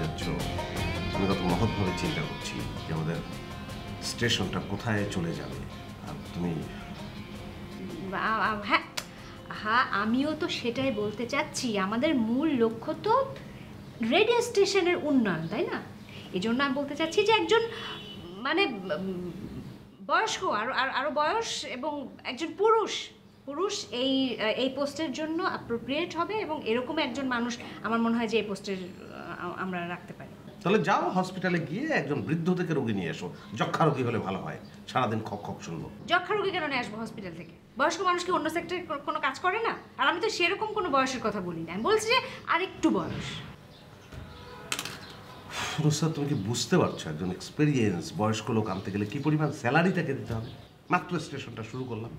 যাচ্ছ, আমি কত মহৎভাবে চিন্তা করছি যে আমাদের স্টেশনটা কোথায় চলে যাবে। আর তুমি হ্যাঁ হ্যাঁ, আমিও তো সেটাই বলতে চাচ্ছি। আমাদের মূল লক্ষ্য তো রেডিও স্টেশনের উন্নয়ন, তাই না? এই জন্য আমি বলতে চাচ্ছি যে একজন মানে বয়স্ক, আরো বয়স এবং একজন পুরুষ এই পোস্টের জন্য অ্যাপ্রোপ্রিয়েট হবে, এবং এরকম একজন মানুষ আমার মনে হয় যে এই পোস্টের আমরা রাখতে পারি। তাহলে যাও হসপিটালে গিয়ে একজন বৃদ্ধ থেকে রোগী নিয়ে এসো। যক্ষা রোগী হলে ভালো হয়, সারাদিন খক খক শুনবো। যক্ষা রোগী কেন নিয়ে আসবো হসপিটাল থেকে? বয়স্ক মানুষ কি অন্য সেক্টরে কোনো কাজ করে না? আর আমি তো সেরকম কোনো বয়সের কথা বলি না, আমি বলছি যে আরেকটু বয়স। নুসরাত, তুমি কি বুঝতে পারছো একজন এক্সপেরিয়েন্স বয়স্ক লোক আনতে গেলে কি পরিমাণ স্যালারি তাকে দিতে হবে? মাত্র স্টেশনটা শুরু করলাম,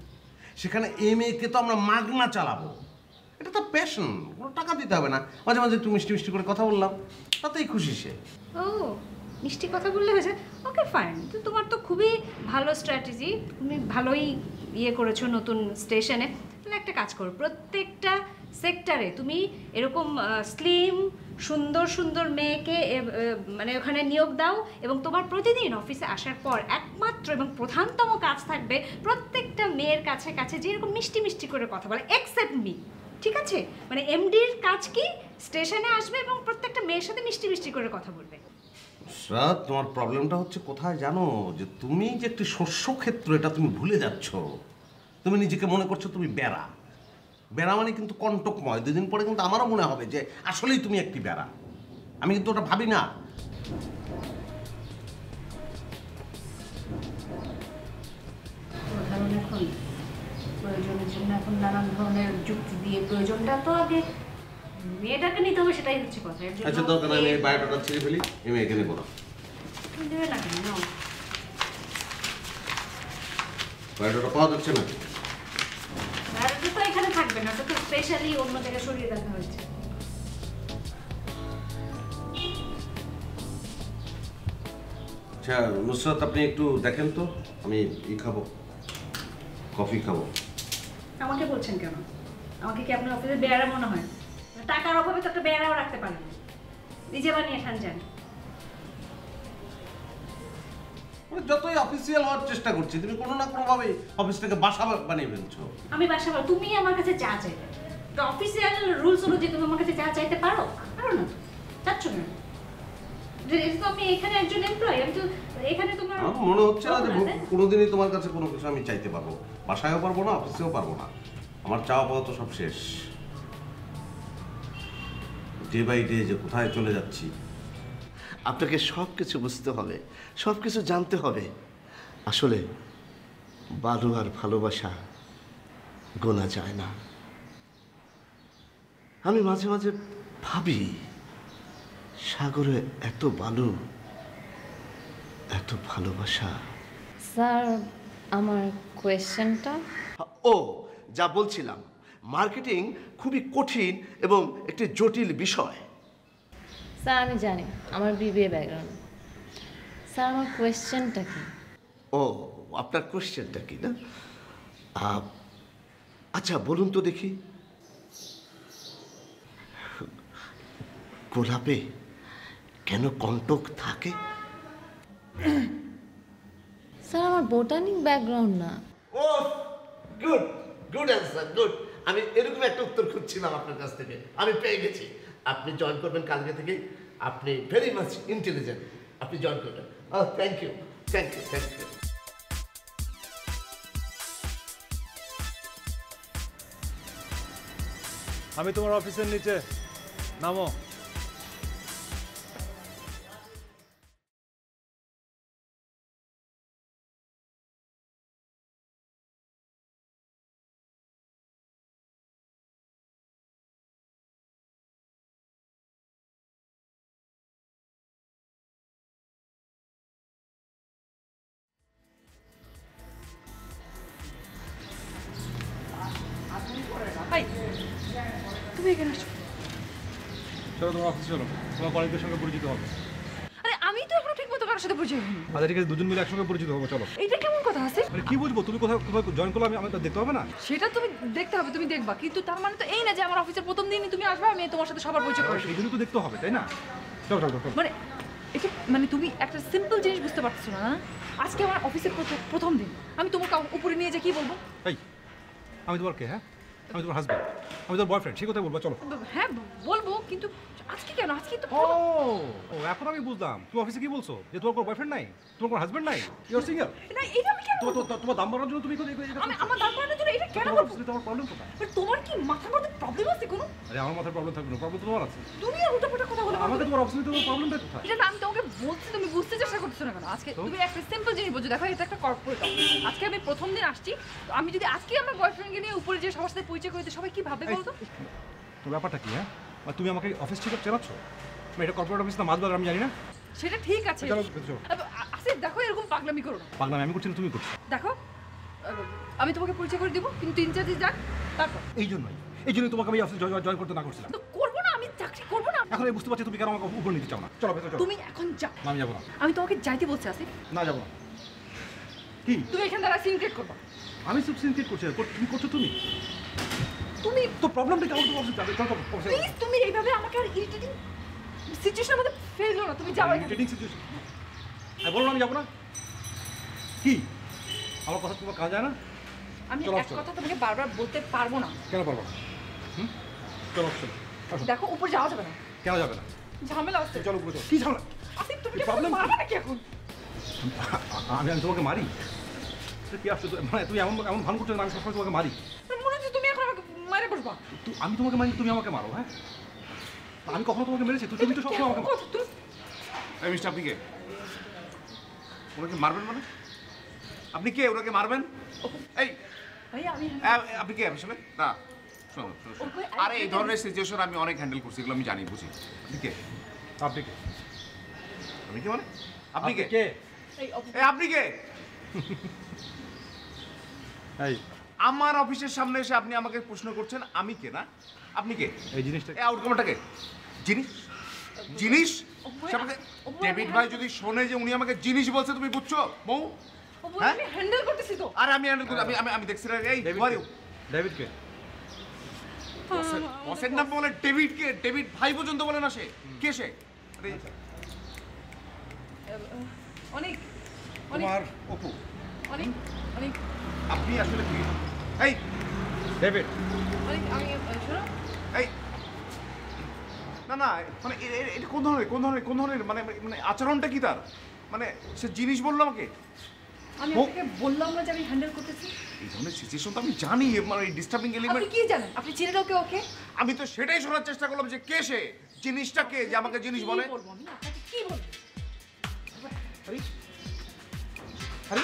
সেখানে কে তো আমরা মাগনা চালাবো। এটা তো প্যাশন, কোনো টাকা দিতে হবে না। মাঝে মাঝে একটু মিষ্টি মিষ্টি করে কথা বললাম, তাতেই খুশি সে। ও, মিষ্টি কথা বললে হয়েছে? ওকে ফাইন, তো তোমার তো খুবই ভালো স্ট্র্যাটেজি, তুমি ভালোই করেছো নতুন স্টেশনে। তাহলে একটা কাজ করো, প্রত্যেকটা সেক্টরে তুমি এরকম স্লিম সুন্দর সুন্দর মেয়েকে মানে ওখানে নিয়োগ দাও, এবং তোমার প্রতিদিন অফিসে আসার পর একমাত্র এবং প্রধানতম কাজ থাকবে প্রত্যেকটা মেয়ের কাছে কাছে যেরকম মিষ্টি মিষ্টি করে কথা বলে, এক্সেপ্ট মি। ঠিক আছে? মানে এমডির কাজ কি, স্টেশনে আসবে এবং প্রত্যেকটা মেয়ের সাথে মিষ্টি মিষ্টি করে কথা বলবে। নুসরাত, তোমার প্রবলেমটা হচ্ছে কোথায় জানো? যে তুমি যে একটি শস্য ক্ষেত্র, এটা তুমি ভুলে যাচ্ছ। তুমি নিজেকে মনে করছো তুমি বেড়া। বেড়া মানে কিন্তু কণ্টকময়। দুদিন পরে কিন্তু আমারও মনে হবে যে আসলেই তুমি একটি বেড়া। আমি কিন্তু ওটা ভাবি না। এখন প্রয়োজনের জন্য এখন নানান ধরনের যুক্তি দিয়ে, প্রয়োজনটা তো আগে মেয়েটাকে নিতে হবে, সেটাই হচ্ছে কথা। আচ্ছা, দরকার আমি এই বায়োডাটা ছিঁড়ে ফেলি, এই মেয়েকে নেবো না। দেবে না কেন? বায়োডাটা পাওয়া যাচ্ছে না। বায়োডাটা তো এখানে থাকবে না, তো স্পেশালি অন্য জায়গায় সরিয়ে দেখা হয়েছে। আচ্ছা নুসরাত, আপনি একটু দেখেন তো, আমি খাবো, কফি খাবো। আমাকে বলছেন কেন? আমাকে কি আপনার অফিসে বেয়ারা মনে হয়? টাকার অভাবে তো একটা বেয়ারাও রাখতে পারেন, নিজে বানিয়ে খান যান। যতই অফিসিয়াল হওয়ার চেষ্টা করছি, তুমি কোনো না কোনো ভাবে অফিসটাকে বাসা বানিয়ে ফেলছো। আমি বাসা বাড়ি, তুমি আমার কাছে চা চাইতে, অফিসিয়াল রুলস অনুযায়ী তুমি আমার কাছে চা চাইতে পারো? পারো না তো, চাচ্ছ কেন? আমি এখানে একজন এমপ্লয়ি, আমি তো এখানে তোমার মনে হচ্ছে না যে কোনোদিনই তোমার কাছে কোনো কিছু আমি চাইতে পারবো। বাসায়ও পারবো না, অফিসেও পারবো না। আমার চাওয়া পাওয়া তো সব শেষ। ডে বাই ডে যে কোথায় চলে যাচ্ছি। আপনাকে সব কিছু বুঝতে হবে, সব কিছু জানতে হবে। আসলে বালু আর ভালোবাসা গোনা যায় না। আমি মাঝে মাঝে ভাবি, সাগরে এত বালু, এত ভালোবাসা। স্যার, আমার কোয়েশ্চেনটা? ও, যা বলছিলাম, মার্কেটিং খুবই কঠিন এবং একটি জটিল বিষয়। স্যার আমি জানি, আমার বিবিএ ব্যাকগ্রাউন্ড। স্যার আমার কোয়েশ্চেনটা কি? ও, আপনার কোয়েশ্চেনটা কি না? আচ্ছা বলুন তো দেখি, গোলাপে কেন কণ্টক থাকে? স্যার আমার বোটানিক ব্যাকগ্রাউন্ড না। ও গুড, গুড অ্যান্সার, গুড। আমি এরকম একটা উত্তর খুঁজছিলাম আপনার কাছ থেকে, আমি পেয়ে গেছি। আপনি জয়েন করবেন কালকে থেকে। আপনি ভেরি মাচ ইন্টেলিজেন্ট, আপনি জয়েন করবেন। Oh thank you, thank you, thank you. আমি তোমার অফিসের নিচে, নামো। তুমি এখানে আসো। চলো তোমার অফিসে চলো, তোমার কলিগদের সঙ্গে পরিচিত হবে। আরে আমি তো এখনো ঠিক মতো কারোর সাথে পরিচয় হইনি। আচ্ছা ঠিক আছে, দুজন মিলে একসঙ্গে পরিচিত হবো, চলো। এইটা কেমন কথা আছে? মানে কি বুঝবো, তুমি কোথায় কোথায় জয়েন করলো আমি তো দেখতে হবে না? সেটা তুমি দেখতে হবে, তুমি দেখবা, কিন্তু তার মানে তো এই না যে আমার অফিসের প্রথম দিনই তুমি আসবে আমি তোমার সাথে সবার পরিচয় করব। সেই জন্য তো দেখতে হবে, তাই না? চল চল চল। মানে এটা মানে তুমি একটা সিম্পল জিনিস বুঝতে পারছো না? আজকে আমার অফিসের প্রথম দিন, আমি তোমার উপরে নিয়ে যে কি বলবো? এই আমি তোমার কে? হ্যাঁ আমি তোমার হাজব্যান্ড, আমি তোর বয়ফ্রেন্ড, সেই কথা বলবো। চলো। হ্যাঁ বলবো, কিন্তু আজকে কেন? আজকে তো ও ও এখন আমি বুঝলাম তুমি অফিসে কি বলছো, যে তোমার কোনো বয়ফ্রেন্ড নাই, তোমার কোনো হাজব্যান্ড নাই, ইউ আর সিঙ্গেল। না, এটা আমি কেন বলবো? তোমার দাম বাড়ানোর জন্য তুমি আমি আমার দাম বাড়ানোর জন্য এটা কেন বলবো? তোমার প্রবলেম কোথায়? মানে তোমার কি মাথার মধ্যে প্রবলেম আছে কোনো? আরে আমার মাথায় প্রবলেম থাকবে না, প্রবলেম তোমার আছে। দুনিয়ার উল্টোপাল্টা কথা বলে আমাকে তোমার অফিসে তোমার প্রবলেমটা কোথায়? এটা না, আমি তোমাকে বলছি, তুমি বুঝতে চেষ্টা করছো না কেন? আজকে তুমি একটা সিম্পল জিনিস বুঝো, দেখো এটা একটা কর্পোরেট অফিস। আজকে আমি প্রথম দিন আসছি, তো আমি যদি আজকে আমার বয়ফ্রেন্ডকে নিয়ে উপরে যে সবার সাথে পরিচয় করে দিই, সবাই কি ভাববে বলতো? তো ব্যাপারটা কি? হ্যাঁ তুমি আমাকে অফিস ঠিক চেনাচ্ছ? এটা কর্পোরেট অফিস না মাছবাজার আমি জানি না। সেটা ঠিক আছে। চলো চলো। আসিফ দেখো, এরকম পাগলামি করো না। পাগলামি আমি করছি না, তুমি করছো। দেখো আমি তোমাকে পরিচয় করে দিব, কিন্তু 3-4 দিন যাক, তারপর। এই জন্যই তোমাকে আমি অফিসে জয়েন করতে না করছিলাম। তো করবো না, আমি চাকরি করবো না। এখন আমি বুঝতে পারছি তুমি কেন আমাকে উপরে নিতে চাও না। চলো ভেতরে চলো। তুমি এখন যাও। না, আমি যাবো না। আমি তোমাকে যাইতে বলছি আসিফ। না যাবো না। কি তুমি এখান দ্বারা সিন ক্রিয়েট করবা। আমি সব সিনক্রেট করছি, তুমি করছো তুমি। তুমি তো প্রবলেমটা কেমন? তোমার অফিসে চলো অফিসে। প্লিজ, তুমি এইভাবে আমাকে আর ইরিটেটিং সিচুয়েশনের মধ্যে ফেলো না। তুমি যাও এখান থেকে। Irritating situation. আমি বললাম আমি যাবো না। কি আমার কথা তোমার কাজ যায় না? আমি চলো, এক চলো। কথা তোমাকে বারবার বলতে পারবো না। কেন পারবো না? চলো চলো। আসো। দেখো উপরে যাওয়া যাবে না, কেন যাবে না? ঝামেলা আছে। চলো উপরে চলো। কি ঝামেলা? আসিফ তুমি কি কি problem? মারবা নাকি এখন? আমি তোমাকে মারি? কি আসছো? মানে তুমি এমন ভান করছো না আমি সবসময় তোমাকে মারি? মনে হচ্ছে তুমি এখন আমাকে মারে বসবা। আমি তোমাকে মারি, তুমি আমাকে মারো? হ্যাঁ আমি কখনো তোমাকে মেরেছি? তুমি তো সবসময় আমাকে মারো। কথা তুমি এই মিস্টার, আপনি কে? ওনাকে মারবেন মানে? আপনি কে ওনাকে মারবেন? এই ভাই আমি আপনি কে আসলে? না শোনো শোনো, শোনো। ওকে, আরে এই ধরনের সিচুয়েশন আমি অনেক হ্যান্ডেল করছি, এগুলো আমি জানি বুঝি। আপনি কে? আপনি কে? আমি কে মানে? আপনি কে? কে? এই এই আপনি কে? এই আমার অফিসের সামনে এসে আপনি আমাকে প্রশ্ন করছেন আমি কে? না আপনি কে? এই জিনিসটা এই আউটকামটা কে? জিনিস? জিনিস? সে আমাকে ডেভিড ভাই যদি শোনে যে উনি আমাকে জিনিস বলছে, তুমি বুঝছো বউ? হ্যাঁ? আমি হ্যান্ডেল করতেছি তো। আরে আমি handle করি, আমি দেখছি না। এই ডেভিড কে? বসের নাম বলে ডেভিড কে? ডেভিড ভাই পর্যন্ত বলে না সে কে? সে আরে অনেক তোমার অপু, অনেক অনেক আপনি আসলে কি? এই ডেভিড অনেক আমি শোনো, এই না না, মানে এটা কোন ধরনের মানে মানে আচরণটা কি তার? মানে সে জিনিস বললো আমাকে? আমি আপনাকে বললাম না যে আমি হ্যান্ডেল করতেছি। এই ধরনের সিচুয়েশন তো আমি জানি, মানে ডিস্টার্বিং আপনি এলিমেন্ট। কি জানেন? আপনি চিনেন ওকে? ওকে আমি তো সেটাই শোনার চেষ্টা করলাম যে কে সে, জিনিসটা কে যে আমাকে জিনিস বলে। কি বলবো আমি আপনাকে? কি বলবো? আরে আরে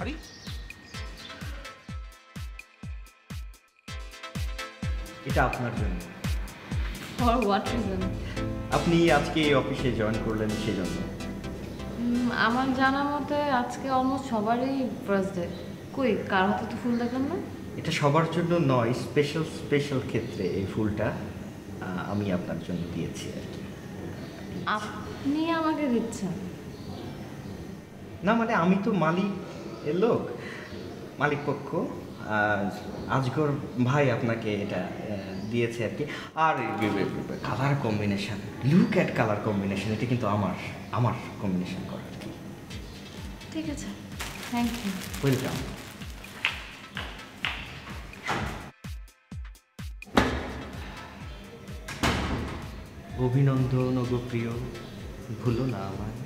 আরে এটা আপনার জন্য। For what reason? আপনি আজকে এই অফিসে জয়েন করলেন সেজন্য। আমার জানা মতে আজকে অলমোস্ট সবারই ফার্স্ট ডে। কই কার হাতে তো ফুল দেখলাম না। এটা সবার জন্য নয়, স্পেশাল ক্ষেত্রে এই ফুলটা আমি আপনার জন্য দিয়েছি আর কি। আপনি আমাকে দিচ্ছেন? না মানে আমি তো মালিক এর লোক, মালিক পক্ষ। আজগর ভাই আপনাকে এটা দিয়েছে আর কি। আর colour combination, look at colour combination, এটা কিন্তু আমার কম্বিনেশন করা আর কি। ঠিক আছে, থ্যাংক ইউ। ওয়েলকাম। অভিনন্দন গো প্রিয়, ভুলো না আমায়।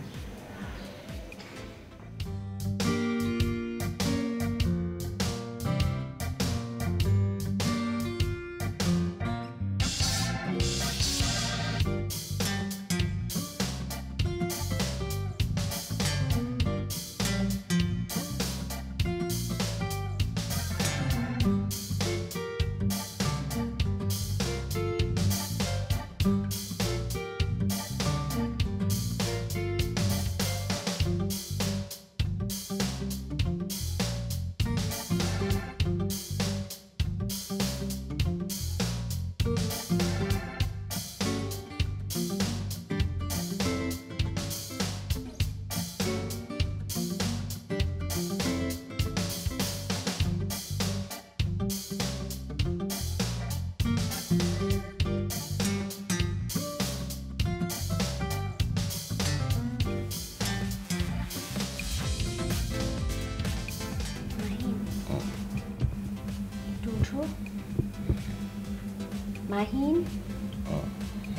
মাহিন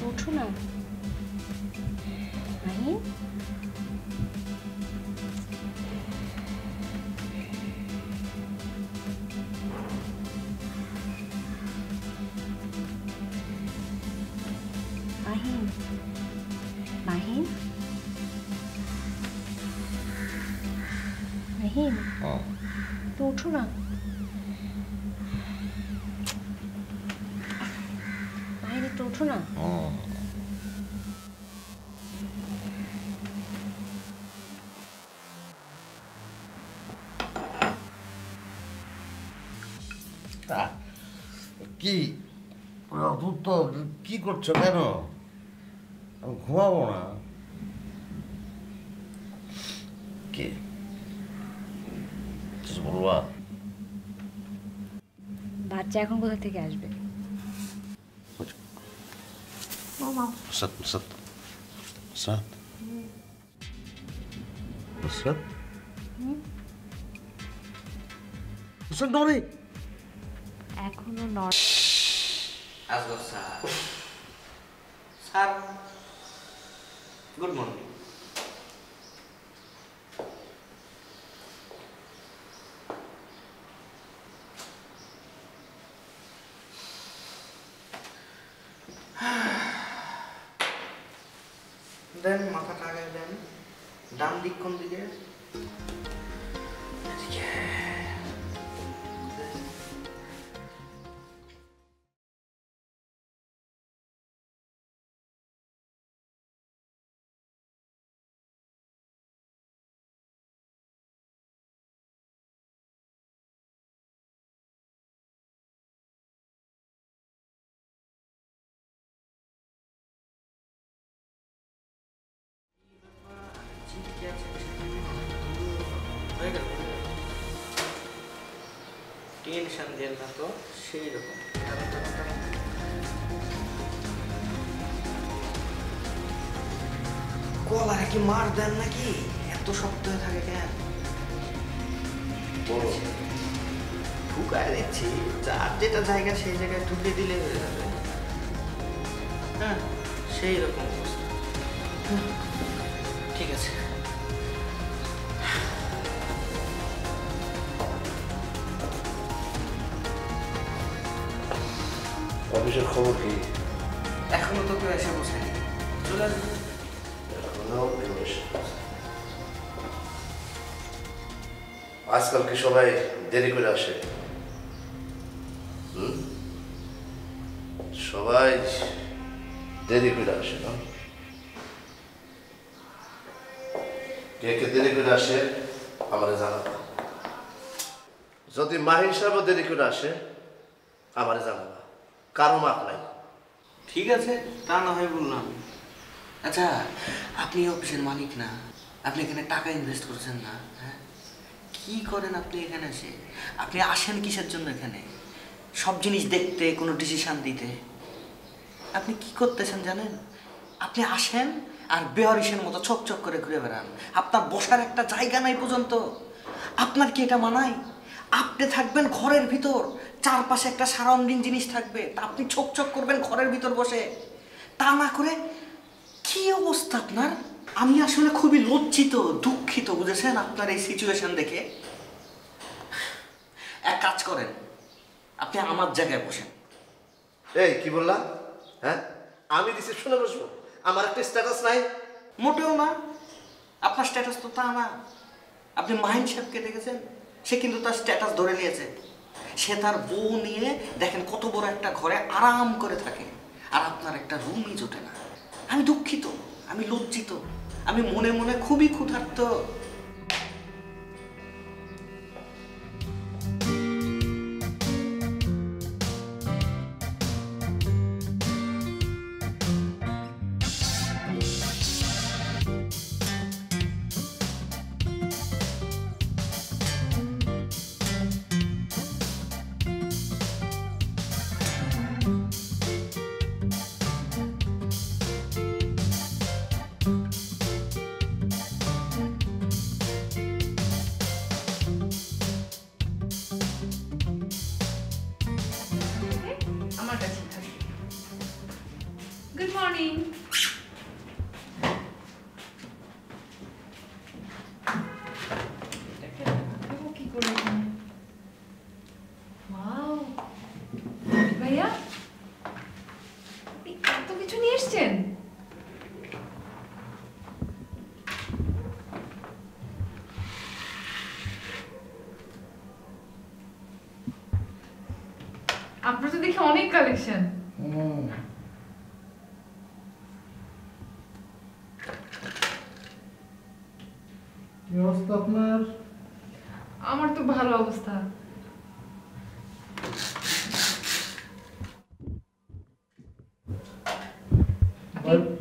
ওঠো না মাহিন মাহিন মাহিন মাহিন তো ওঠো না মাহিন একটু ওঠো না কি তো কি করছো কেন? আমি ঘুমাবো না। কে বলবা? বাচ্চা এখন কোথা থেকে আসবে? Nusrat, Nusrat. Nusrat. Nusrat. Nusrat, Nori. এখনো Asgar sir sir good morning দেন মাথাটা আগে দেন ডান দিক কোন দিকে টেনশন দেন না তো সেই রকম কলারে কি মার দেন নাকি এত শক্ত হয়ে থাকে কেন ঢুকায় দিচ্ছি যার যেটা জায়গা সেই জায়গায় ঢুকে দিলে হয়ে যাবে হ্যাঁ সেই রকম অবস্থা ঠিক আছে অফিসের খবর কি? এখনো তো কেউ এসে বসেনি চলে আসবে আজকাল কি সবাই দেরি করে আসে? সবাই দেরি করে আসে না? কে কে দেরি করে আসে আমারে জানাবা। যদি মাহিন সাহেবও দেরি করে আসে আমারে জানাবা, কারো মাপ নাই। ঠিক আছে তা না হয় বললাম। আচ্ছা আপনি অফিসের মালিক না, আপনি এখানে টাকা ইনভেস্ট করছেন না, হ্যাঁ কি করেন আপনি এখানে এসে? আপনি আসেন কিসের জন্য এখানে? সব জিনিস দেখতে, কোনো ডিসিশন দিতে। আপনি কি করতেছেন জানেন? আপনি আসেন আর বেহরিসের মতো ছক করে ঘুরে বেড়ান। আপনার বসার একটা জায়গা নাই পর্যন্ত। আপনার কি এটা মানায়? আপনি থাকবেন ঘরের ভিতর, চারপাশে একটা সারাউন্ডিং জিনিস থাকবে, তা আপনি ছক করবেন ঘরের ভিতর বসে। তা না করে কি অবস্থা আপনার? আমি আসলে খুবই লজ্জিত, দুঃখিত, বুঝেছেন আপনার এই সিচুয়েশন দেখে। এক কাজ করেন, আপনি আমার জায়গায় বসেন। এই কি বললাম? হ্যাঁ আমি রিসেপশনে বসবো? আমার একটা স্ট্যাটাস নাই? মোটেও না, আপনার স্ট্যাটাস তো তা না। আপনি মাহিন সাহেবকে দেখেছেন? সে কিন্তু তার স্ট্যাটাস ধরে নিয়েছে। সে তার বউ নিয়ে দেখেন কত বড় একটা ঘরে আরাম করে থাকে, আর আপনার একটা রুমই জোটে না। আমি দুঃখিত, আমি লজ্জিত, আমি মনে মনে খুবই ক্ষুধার্ত। কি করে ওয়াও ভাইয়া আপনি এত কিছু নিয়ে এসছেন আপনার তো দেখি অনেক কালেকশন কি অবস্থা আপনার? আমার তো ভালো অবস্থা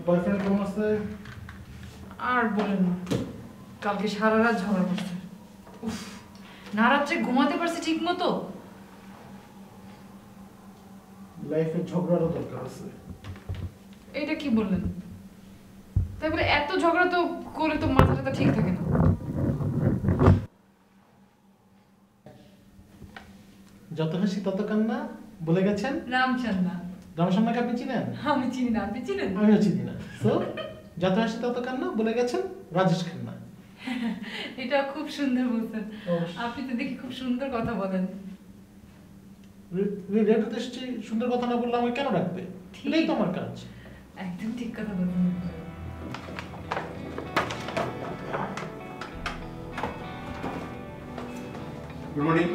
বয়ফ্রেন্ড কেমন আছে? আর বলেন না কালকে সারা রাত ঝগড়া করছে উফ না রাত্রে ঘুমাতে পারছে ঠিক মতো লাইফে ঝগড়ারও দরকার আছে। এটা কি বললেন তাই বলে এত ঝগড়া তো করে তো মাথাটা ঠিক থাকে না যত হাসি তত কান্না বলে গেছেন। রামচন্দ্র রামসান্নাকে আপনি চিনেন? আমি চিনি না আপনি চিনেন আমিও চিনি না। তো যত হাসি তত কান্না বলে গেছেন রাজেশ খান্না। এটা খুব সুন্দর বলছেন অবশ্যই। আপনি তো দেখি খুব সুন্দর কথা বলেন রেডিওতে এসেছি, সুন্দর কথা না বললে আমাকে কেন রাখবে? ঠিক। এটাই তো আমার কাজ। একদম ঠিক কথা বলছেন গুড মর্নিং